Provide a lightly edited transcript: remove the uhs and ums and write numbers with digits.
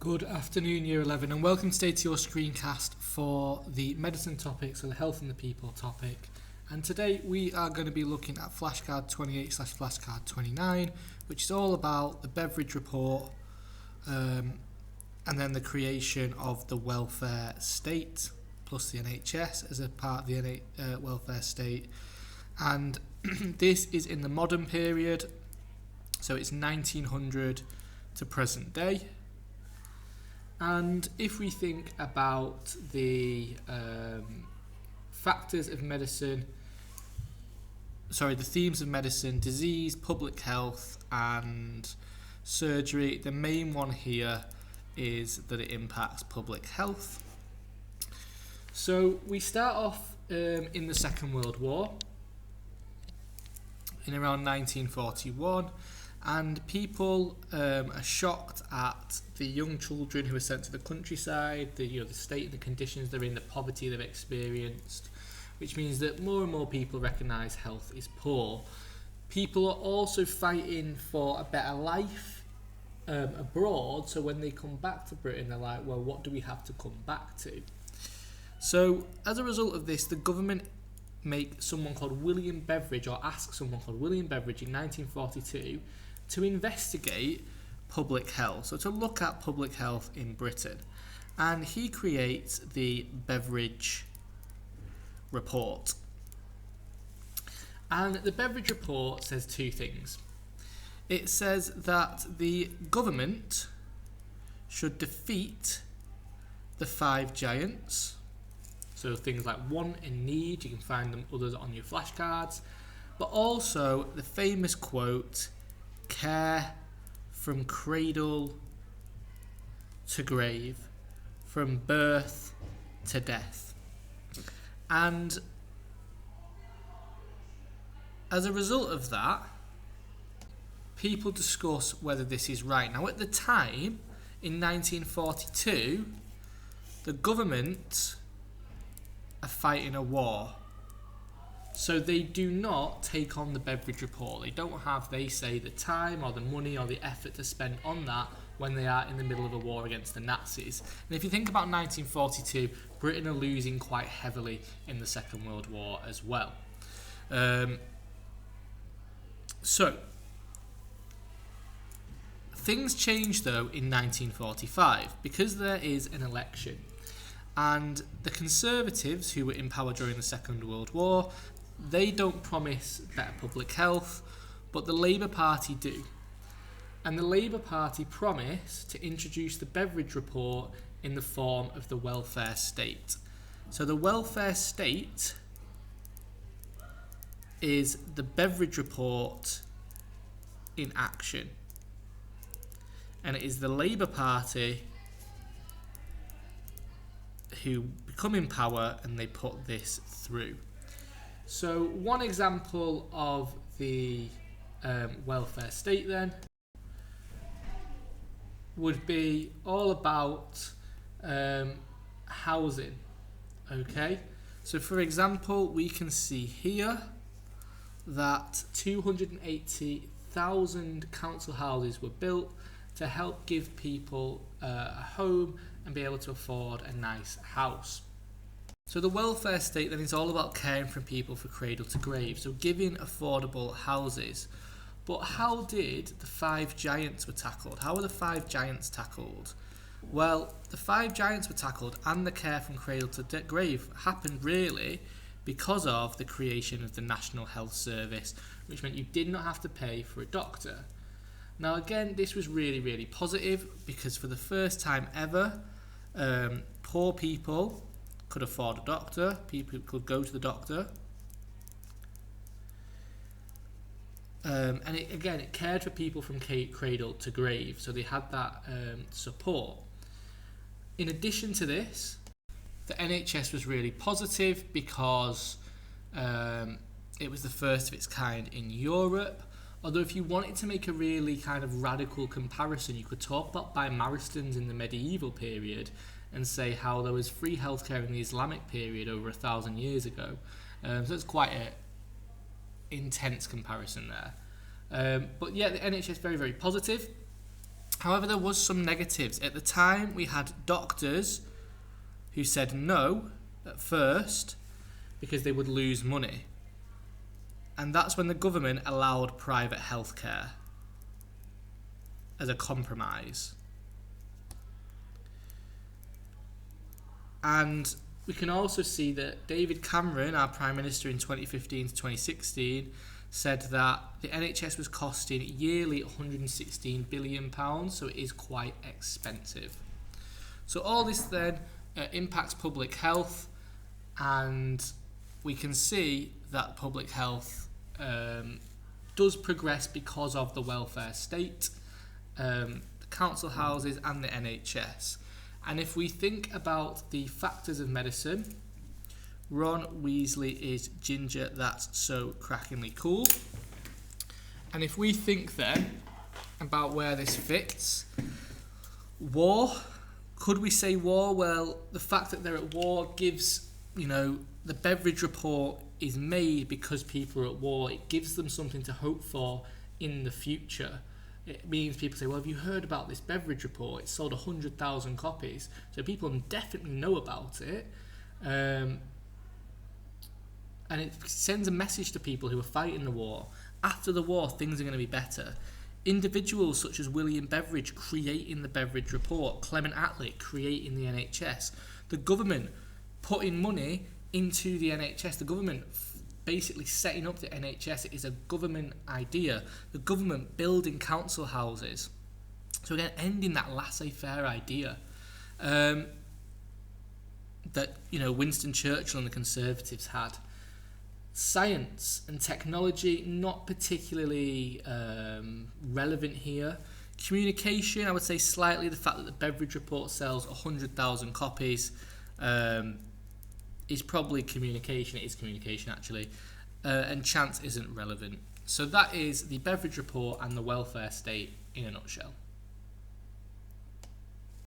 Good afternoon, Year 11, and welcome today to your screencast for the medicine topic, so the health and the people topic. And today we are going to be looking at flashcard 28/flashcard 29, which is all about the Beveridge report and then the creation of the welfare state plus the NHS as a part of the welfare state. And this is in the modern period, so it's 1900 to present day. And if we think about the factors of medicine, the themes of medicine, disease, public health and surgery, the main one here is that it impacts public health. So we start off in the Second World War in around 1941. And people are shocked at the young children who are sent to the countryside, the state and the conditions they're in, the poverty they've experienced, which means that more and more people recognise health is poor. People are also fighting for a better life abroad, so when they come back to Britain, they're like, well, what do we have to come back to? So as a result of this, the government make someone called William Beveridge, or ask someone called William Beveridge in 1942 to investigate public health, so to look at public health in Britain. And he creates the Beveridge report. And the Beveridge report says two things. It says that the government should defeat the 5 giants, so things like want and need, you can find them others on your flashcards, but also the famous quote, care from cradle to grave, from birth to death. And as a result of that, people discuss whether this is right. Now at the time, in 1942, the government are fighting a war. So they do not take on the Beveridge report. They don't have, they say, the time or the money or the effort to spend on that when they are in the middle of a war against the Nazis. And if you think about 1942, Britain are losing quite heavily in the Second World War as well. So things change though in 1945 because there is an election. And the Conservatives, who were in power during the Second World War, they don't promise better public health, but the Labour Party do. And the Labour Party promise to introduce the Beveridge report in the form of the welfare state. So the welfare state is the Beveridge report in action. And it is the Labour Party who become in power and they put this through. So one example of the welfare state then would be all about housing. Okay, so for example, we can see here that 280,000 council houses were built to help give people a home and be able to afford a nice house. So the welfare state then is all about caring for people from cradle to grave, so giving affordable houses. But how did the 5 giants were tackled? How were the 5 giants tackled? Well, the 5 giants were tackled and the care from cradle to grave happened really because of the creation of the National Health Service, which meant you did not have to pay for a doctor. Now again, this was really, really positive because for the first time ever, poor people could afford a doctor, people could go to the doctor. And it cared for people from cradle to grave, so they had that support. In addition to this, the NHS was really positive because it was the first of its kind in Europe. Although if you wanted to make a really kind of radical comparison, you could talk about Bimaristans in the medieval period and say how there was free healthcare in the Islamic period over 1,000 years ago. So it's quite an intense comparison there. But yeah, the NHS is very, very positive. However, there was some negatives. At the time, we had doctors who said no at first because they would lose money. And that's when the government allowed private healthcare as a compromise. And we can also see that David Cameron, our Prime Minister in 2015 to 2016, said that the NHS was costing yearly £116 billion, so it is quite expensive. So all this then impacts public health, and we can see that public health does progress because of the welfare state, the council houses and the NHS. And if we think about the factors of medicine, Ron Weasley is ginger, that's so crackingly cool. And if we think then about where this fits, war, could we say war? Well, the fact that they're at war gives, the Beveridge report is made because people are at war. It gives them something to hope for in the future. It means people say, well, have you heard about this Beveridge report? It sold 100,000 copies. So people definitely know about it. And it sends a message to people who are fighting the war. After the war, things are going to be better. Individuals such as William Beveridge creating the Beveridge report, Clement Attlee creating the NHS, the government putting money into the NHS, the government basically setting up the NHS. It is a government idea. The government building council houses. So again, ending that laissez-faire idea that Winston Churchill and the Conservatives had. Science and technology, not particularly relevant here. Communication, I would say slightly. The fact that the Beveridge report sells 100,000 copies is probably communication. It is communication, actually. And chance isn't relevant. So that is the Beveridge report and the welfare state in a nutshell.